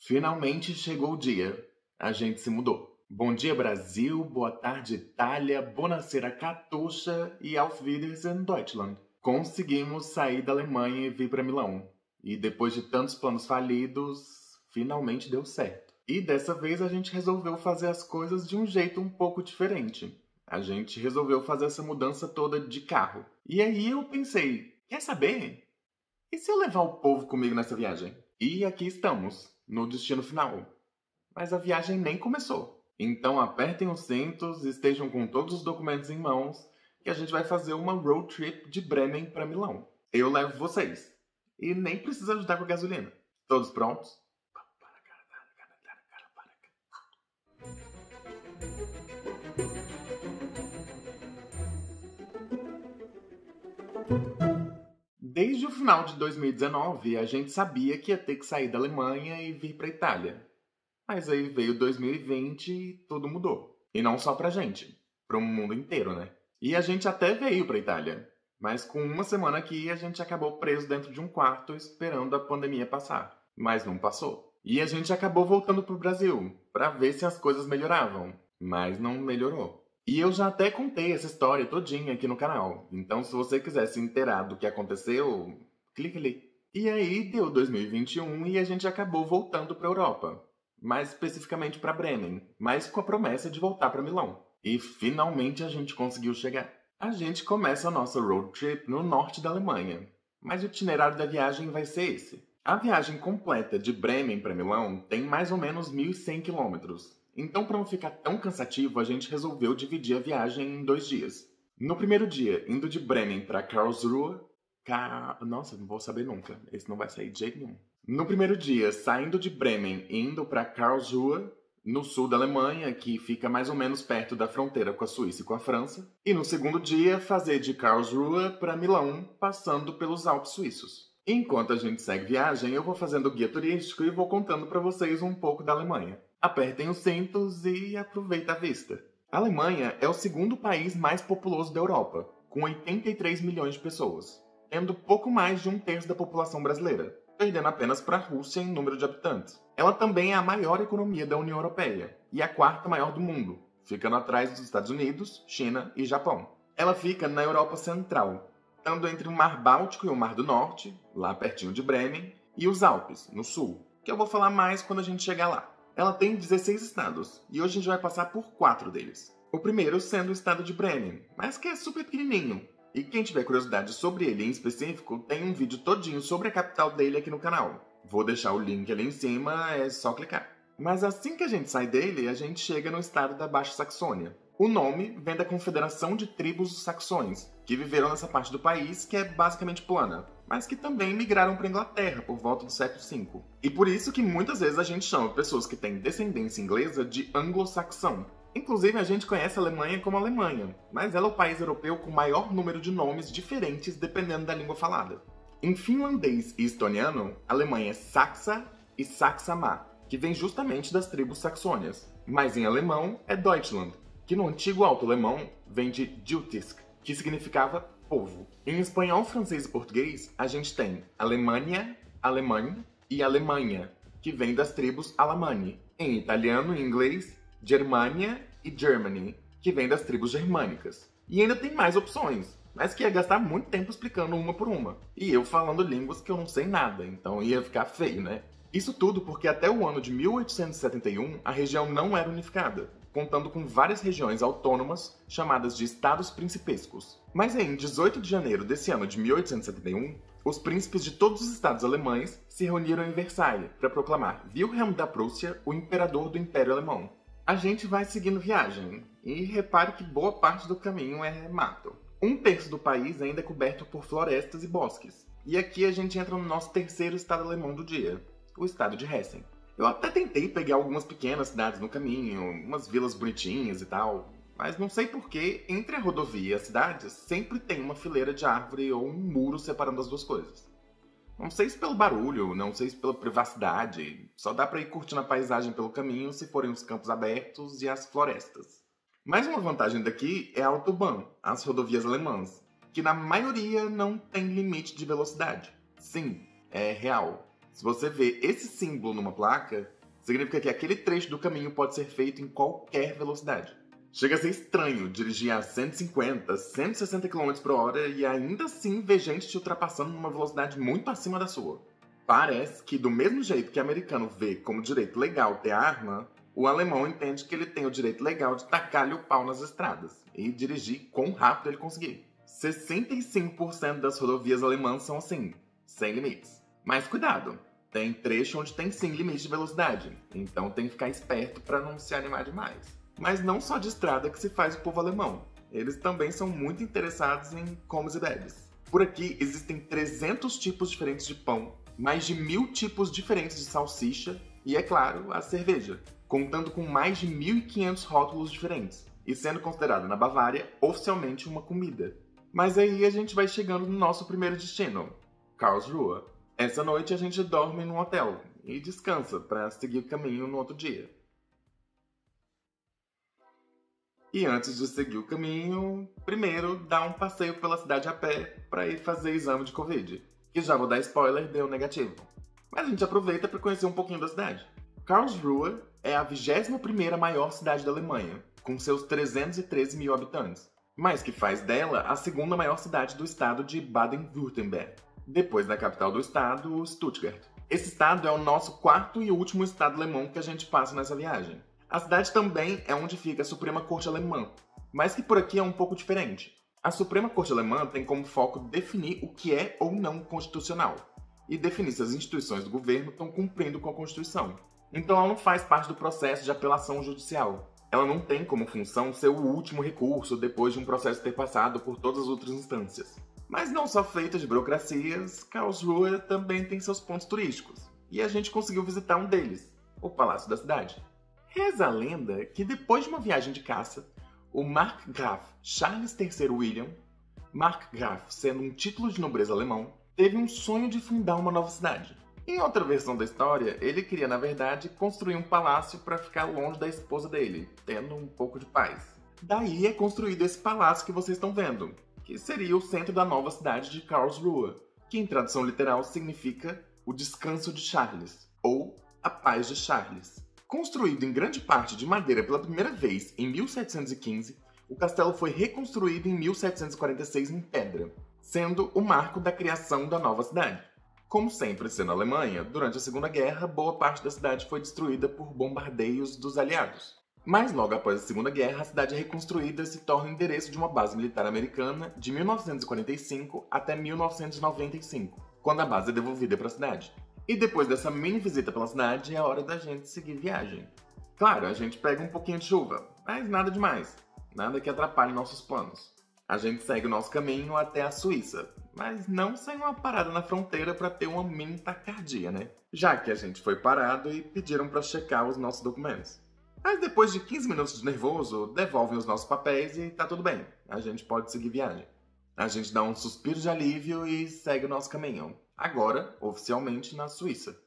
Finalmente chegou o dia. A gente se mudou. Bom dia, Brasil. Boa tarde, Itália. Buonasera, Katusha. E Auf Wiedersehen, Deutschland. Conseguimos sair da Alemanha e vir para Milão. E depois de tantos planos falidos, finalmente deu certo. E dessa vez a gente resolveu fazer as coisas de um jeito um pouco diferente. A gente resolveu fazer essa mudança toda de carro. E aí eu pensei, quer saber? E se eu levar o povo comigo nessa viagem? E aqui estamos, no destino final. Mas a viagem nem começou. Então apertem os cintos, estejam com todos os documentos em mãos, que a gente vai fazer uma road trip de Bremen para Milão. Eu levo vocês. E nem precisa ajudar com a gasolina. Todos prontos? Desde o final de 2019, a gente sabia que ia ter que sair da Alemanha e vir para Itália. Mas aí veio 2020 e tudo mudou. E não só pra gente, pro mundo inteiro, né? E a gente até veio pra Itália. Mas com uma semana aqui, a gente acabou preso dentro de um quarto esperando a pandemia passar. Mas não passou. E a gente acabou voltando pro Brasil, pra ver se as coisas melhoravam. Mas não melhorou. E eu já até contei essa história todinha aqui no canal. Então se você quiser se inteirar do que aconteceu, clique ali. E aí deu 2021 e a gente acabou voltando pra Europa. Mais especificamente para Bremen, mas com a promessa de voltar para Milão. E finalmente a gente conseguiu chegar. A gente começa a nossa road trip no norte da Alemanha, mas o itinerário da viagem vai ser esse. A viagem completa de Bremen para Milão tem mais ou menos 1.100 quilômetros. Então, para não ficar tão cansativo, a gente resolveu dividir a viagem em 2 dias. No primeiro dia, indo de Bremen para Karlsruhe... Nossa, não vou saber nunca. Esse não vai sair de jeito nenhum. No primeiro dia, saindo de Bremen e indo para Karlsruhe, no sul da Alemanha, que fica mais ou menos perto da fronteira com a Suíça e com a França. E no segundo dia, fazer de Karlsruhe para Milão, passando pelos Alpes suíços. Enquanto a gente segue viagem, eu vou fazendo o guia turístico e vou contando para vocês um pouco da Alemanha. Apertem os cintos e aproveitem a vista. A Alemanha é o segundo país mais populoso da Europa, com 83 milhões de pessoas, tendo pouco mais de 1/3 da população brasileira, perdendo apenas para a Rússia em número de habitantes. Ela também é a maior economia da União Europeia e a 4ª maior do mundo, ficando atrás dos Estados Unidos, China e Japão. Ela fica na Europa Central, estando entre o Mar Báltico e o Mar do Norte, lá pertinho de Bremen, e os Alpes, no sul, que eu vou falar mais quando a gente chegar lá. Ela tem 16 estados, e hoje a gente vai passar por 4 deles. O primeiro sendo o estado de Bremen, mas que é super pequenininho. E quem tiver curiosidade sobre ele em específico, tem um vídeo todinho sobre a capital dele aqui no canal. Vou deixar o link ali em cima, é só clicar. Mas assim que a gente sai dele, a gente chega no estado da Baixa Saxônia. O nome vem da Confederação de Tribos Saxões, que viveram nessa parte do país que é basicamente plana, mas que também migraram para a Inglaterra por volta do século V. E por isso que muitas vezes a gente chama pessoas que têm descendência inglesa de anglo-saxão. Inclusive, a gente conhece a Alemanha como Alemanha, mas ela é o país europeu com maior número de nomes diferentes dependendo da língua falada. Em finlandês e estoniano, a Alemanha é Saxa e Saxamá, que vem justamente das tribos saxônias. Mas em alemão é Deutschland, que no antigo alto-alemão vem de Jutisk, que significava povo. Em espanhol, francês e português, a gente tem Alemanha, Alemanha e Alemanha, que vem das tribos Alamani. Em italiano e inglês, Germania e Germany, que vem das tribos germânicas. E ainda tem mais opções, mas que ia gastar muito tempo explicando uma por uma. E eu falando línguas que eu não sei nada, então ia ficar feio, né? Isso tudo porque até o ano de 1871 a região não era unificada, contando com várias regiões autônomas chamadas de estados principescos. Mas em 18 de janeiro desse ano de 1871, os príncipes de todos os estados alemães se reuniram em Versailles para proclamar Wilhelm da Prússia o imperador do Império Alemão. A gente vai seguindo viagem, e repare que boa parte do caminho é mato. 1/3 do país ainda é coberto por florestas e bosques. E aqui a gente entra no nosso terceiro estado alemão do dia, o estado de Hessen. Eu até tentei pegar algumas pequenas cidades no caminho, umas vilas bonitinhas e tal, mas não sei por que entre a rodovia e as cidades sempre tem uma fileira de árvore ou um muro separando as duas coisas. Não sei se pelo barulho, não sei se pela privacidade, só dá pra ir curtindo a paisagem pelo caminho se forem os campos abertos e as florestas. Mais uma vantagem daqui é a Autobahn, as rodovias alemãs, que na maioria não tem limite de velocidade. Sim, é real. Se você vê esse símbolo numa placa, significa que aquele trecho do caminho pode ser feito em qualquer velocidade. Chega a ser estranho dirigir a 150, 160 km por hora e ainda assim ver gente te ultrapassando numa velocidade muito acima da sua. Parece que do mesmo jeito que o americano vê como direito legal ter arma, o alemão entende que ele tem o direito legal de tacar-lhe o pau nas estradas e dirigir quão rápido ele conseguir. 65% das rodovias alemãs são assim, sem limites. Mas cuidado, tem trecho onde tem sim limite de velocidade, então tem que ficar esperto para não se animar demais. Mas não só de estrada que se faz o povo alemão. Eles também são muito interessados em comes e bebes. Por aqui existem 300 tipos diferentes de pão, mais de 1000 tipos diferentes de salsicha e, é claro, a cerveja, contando com mais de 1500 rótulos diferentes, e sendo considerada na Bavária oficialmente uma comida. Mas aí a gente vai chegando no nosso primeiro destino, Karlsruhe. Essa noite a gente dorme num hotel e descansa para seguir o caminho no outro dia. E antes de seguir o caminho, primeiro dá um passeio pela cidade a pé para ir fazer exame de Covid, que já vou dar spoiler, deu negativo. Mas a gente aproveita para conhecer um pouquinho da cidade. Karlsruhe é a 21ª maior cidade da Alemanha, com seus 313 mil habitantes, mas que faz dela a segunda maior cidade do estado de Baden-Württemberg, depois da capital do estado, Stuttgart. Esse estado é o nosso quarto e último estado alemão que a gente passa nessa viagem. A cidade também é onde fica a Suprema Corte Alemã, mas que por aqui é um pouco diferente. A Suprema Corte Alemã tem como foco definir o que é ou não constitucional, e definir se as instituições do governo estão cumprindo com a Constituição. Então ela não faz parte do processo de apelação judicial. Ela não tem como função ser o último recurso depois de um processo ter passado por todas as outras instâncias. Mas não só feita de burocracias, Karlsruhe também tem seus pontos turísticos, e a gente conseguiu visitar um deles, o Palácio da Cidade. Reza a lenda que depois de uma viagem de caça, o Markgraf Charles III William, Markgraf sendo um título de nobreza alemão, teve um sonho de fundar uma nova cidade. Em outra versão da história, ele queria, na verdade, construir um palácio para ficar longe da esposa dele, tendo um pouco de paz. Daí é construído esse palácio que vocês estão vendo, que seria o centro da nova cidade de Karlsruhe, que em tradução literal significa o descanso de Charles, ou a paz de Charles. Construído em grande parte de madeira pela primeira vez em 1715, o castelo foi reconstruído em 1746 em pedra, sendo o marco da criação da nova cidade. Como sempre sendo a Alemanha, durante a Segunda Guerra, boa parte da cidade foi destruída por bombardeios dos aliados. Mas logo após a Segunda Guerra, a cidade é reconstruída e se torna o endereço de uma base militar americana de 1945 até 1995, quando a base é devolvida para a cidade. E depois dessa mini visita pela cidade, é hora da gente seguir viagem. Claro, a gente pega um pouquinho de chuva, mas nada demais. Nada que atrapalhe nossos planos. A gente segue o nosso caminho até a Suíça, mas não sem uma parada na fronteira para ter uma mini taquicardia, né? Já que a gente foi parado e pediram para checar os nossos documentos. Mas depois de 15 minutos de nervoso, devolvem os nossos papéis e tá tudo bem. A gente pode seguir viagem. A gente dá um suspiro de alívio e segue o nosso caminho. Agora, oficialmente, na Suíça.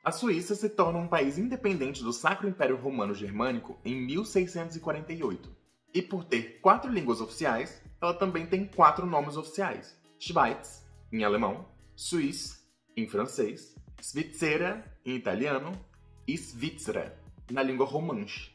A Suíça se torna um país independente do Sacro Império Romano Germânico em 1648. E por ter 4 línguas oficiais, ela também tem 4 nomes oficiais. Schweiz, em alemão, Suisse, em francês, Svizzera, em italiano, e Svizzera, na língua romanche.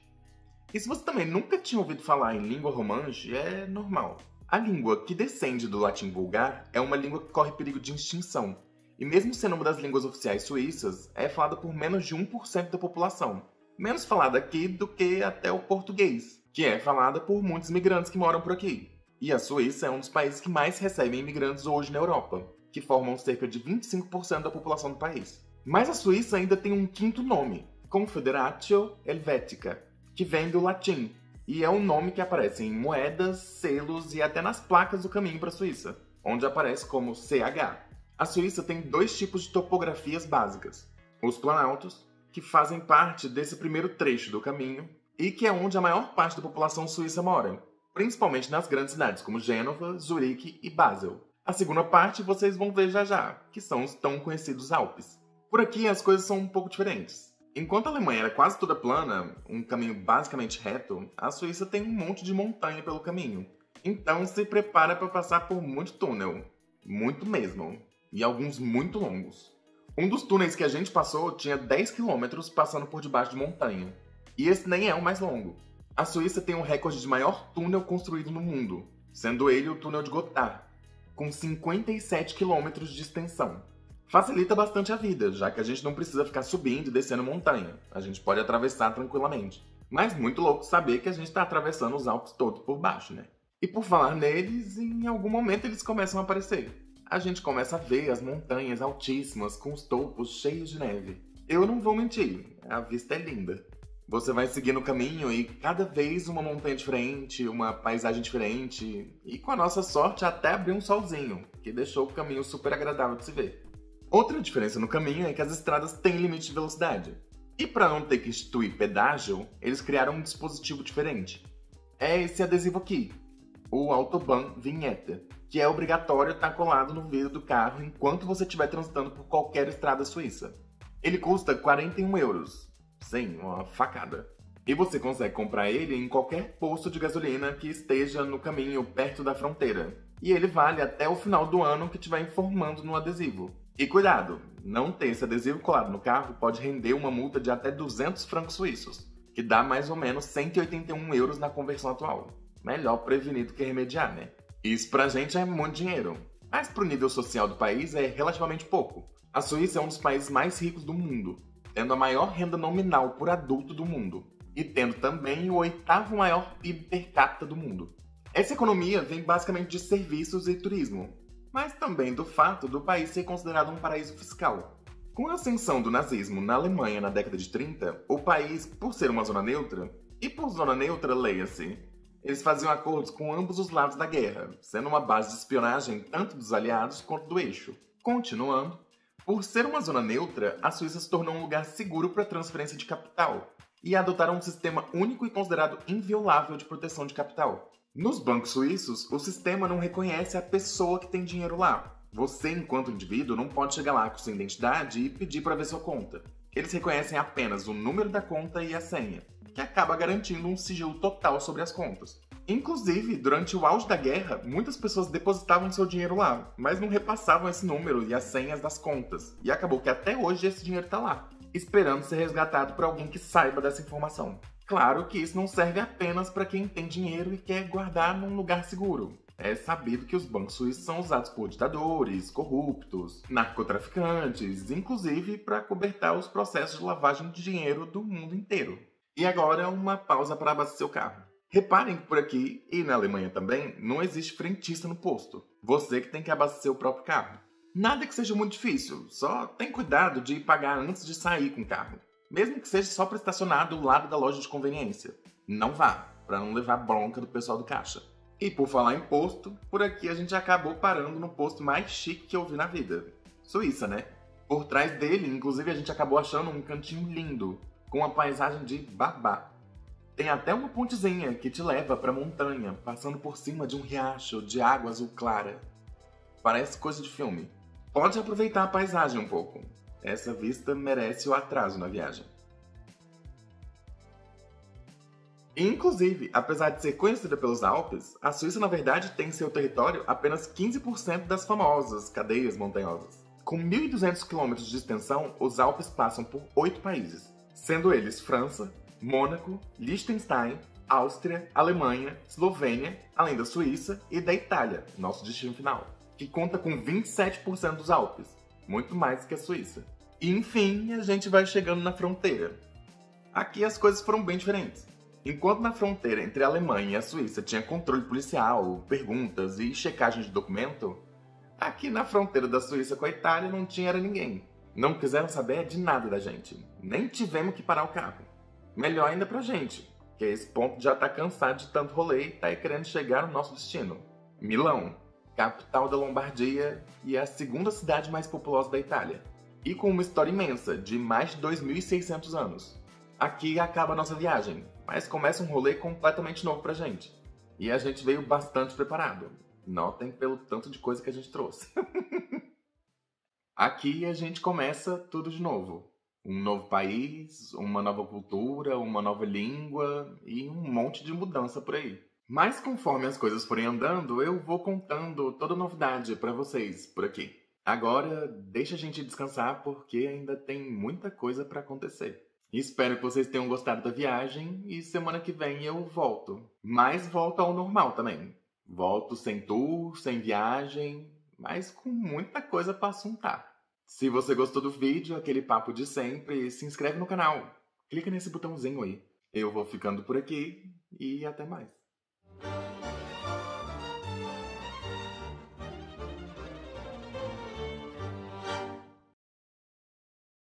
E se você também nunca tinha ouvido falar em língua romanche, é normal. A língua que descende do latim vulgar é uma língua que corre perigo de extinção, e mesmo sendo uma das línguas oficiais suíças, é falada por menos de 1% da população. Menos falada aqui do que até o português, que é falada por muitos imigrantes que moram por aqui. E a Suíça é um dos países que mais recebem imigrantes hoje na Europa, que formam cerca de 25% da população do país. Mas a Suíça ainda tem um quinto nome, Confederatio Helvetica, que vem do latim, e é um nome que aparece em moedas, selos e até nas placas do caminho para a Suíça, onde aparece como CH. A Suíça tem 2 tipos de topografias básicas. Os planaltos, que fazem parte desse primeiro trecho do caminho, e que é onde a maior parte da população suíça mora, principalmente nas grandes cidades como Gênova, Zurique e Basel. A segunda parte vocês vão ver já, que são os tão conhecidos Alpes. Por aqui as coisas são um pouco diferentes. Enquanto a Alemanha era quase toda plana, um caminho basicamente reto, a Suíça tem um monte de montanha pelo caminho. Então se prepara para passar por muito túnel. Muito mesmo. E alguns muito longos. Um dos túneis que a gente passou tinha 10 quilômetros passando por debaixo de montanha. E esse nem é o mais longo. A Suíça tem o recorde de maior túnel construído no mundo, sendo ele o túnel de Gotthard, com 57 quilômetros de extensão. Facilita bastante a vida, já que a gente não precisa ficar subindo e descendo montanha. A gente pode atravessar tranquilamente. Mas muito louco saber que a gente está atravessando os Alpes todos por baixo, né? E por falar neles, em algum momento eles começam a aparecer. A gente começa a ver as montanhas altíssimas com os topos cheios de neve. Eu não vou mentir, a vista é linda. Você vai seguindo o caminho e cada vez uma montanha diferente, uma paisagem diferente, e com a nossa sorte até abrir um solzinho, que deixou o caminho super agradável de se ver. Outra diferença no caminho é que as estradas têm limite de velocidade. E para não ter que instituir pedágio, eles criaram um dispositivo diferente. É esse adesivo aqui, o Autobahn Vinheta, que é obrigatório estar colado no vidro do carro enquanto você estiver transitando por qualquer estrada suíça. Ele custa 41 euros. Sim, uma facada. E você consegue comprar ele em qualquer posto de gasolina que esteja no caminho perto da fronteira. E ele vale até o final do ano que estiver informando no adesivo. E cuidado, não ter esse adesivo colado no carro pode render uma multa de até 200 francos suíços, que dá mais ou menos 181 euros na conversão atual. Melhor prevenir do que remediar, né? Isso pra gente é muito dinheiro, mas pro nível social do país é relativamente pouco. A Suíça é um dos países mais ricos do mundo, tendo a maior renda nominal por adulto do mundo, e tendo também o 8º maior PIB per capita do mundo. Essa economia vem basicamente de serviços e turismo, mas também do fato do país ser considerado um paraíso fiscal. Com a ascensão do nazismo na Alemanha na década de 30, o país, por ser uma zona neutra, e por zona neutra, leia-se, eles faziam acordos com ambos os lados da guerra, sendo uma base de espionagem tanto dos aliados quanto do eixo. Continuando, por ser uma zona neutra, a Suíça se tornou um lugar seguro para transferência de capital e adotaram um sistema único e considerado inviolável de proteção de capital. Nos bancos suíços, o sistema não reconhece a pessoa que tem dinheiro lá. Você, enquanto indivíduo, não pode chegar lá com sua identidade e pedir para ver sua conta. Eles reconhecem apenas o número da conta e a senha, que acaba garantindo um sigilo total sobre as contas. Inclusive, durante o auge da guerra, muitas pessoas depositavam seu dinheiro lá, mas não repassavam esse número e as senhas das contas. E acabou que até hoje esse dinheiro está lá, esperando ser resgatado por alguém que saiba dessa informação. Claro que isso não serve apenas para quem tem dinheiro e quer guardar num lugar seguro. É sabido que os bancos suíços são usados por ditadores, corruptos, narcotraficantes, inclusive para cobertar os processos de lavagem de dinheiro do mundo inteiro. E agora uma pausa para abastecer o carro. Reparem que por aqui, e na Alemanha também, não existe frentista no posto. Você que tem que abastecer o próprio carro. Nada que seja muito difícil, só tem cuidado de pagar antes de sair com o carro. Mesmo que seja só para estacionar do lado da loja de conveniência. Não vá, para não levar bronca do pessoal do caixa. E por falar em posto, por aqui a gente acabou parando no posto mais chique que eu vi na vida. Suíça, né? Por trás dele, inclusive, a gente acabou achando um cantinho lindo, com uma paisagem de babá. Tem até uma pontezinha que te leva pra montanha, passando por cima de um riacho de água azul clara. Parece coisa de filme. Pode aproveitar a paisagem um pouco. Essa vista merece o atraso na viagem. Inclusive, apesar de ser conhecida pelos Alpes, a Suíça na verdade tem em seu território apenas 15% das famosas cadeias montanhosas. Com 1.200 km de extensão, os Alpes passam por 8 países, sendo eles França, Mônaco, Liechtenstein, Áustria, Alemanha, Eslovênia, além da Suíça e da Itália, nosso destino final, que conta com 27% dos Alpes, muito mais que a Suíça. E enfim, a gente vai chegando na fronteira. Aqui as coisas foram bem diferentes. Enquanto na fronteira entre a Alemanha e a Suíça tinha controle policial, perguntas e checagem de documento, aqui na fronteira da Suíça com a Itália não tinha era ninguém. Não quiseram saber de nada da gente. Nem tivemos que parar o carro. Melhor ainda pra gente, que a esse ponto já tá cansado de tanto rolê e tá aí querendo chegar no nosso destino. Milão, capital da Lombardia e a segunda cidade mais populosa da Itália. E com uma história imensa, de mais de 2.600 anos. Aqui acaba a nossa viagem, mas começa um rolê completamente novo pra gente. E a gente veio bastante preparado. Notem pelo tanto de coisa que a gente trouxe. Aqui a gente começa tudo de novo. Um novo país, uma nova cultura, uma nova língua e um monte de mudança por aí. Mas conforme as coisas forem andando, eu vou contando toda novidade pra vocês por aqui. Agora, deixa a gente descansar porque ainda tem muita coisa para acontecer. Espero que vocês tenham gostado da viagem e semana que vem eu volto. Mas volto ao normal também. Volto sem tour, sem viagem, mas com muita coisa para assuntar. Se você gostou do vídeo, aquele papo de sempre, se inscreve no canal. Clica nesse botãozinho aí. Eu vou ficando por aqui e até mais.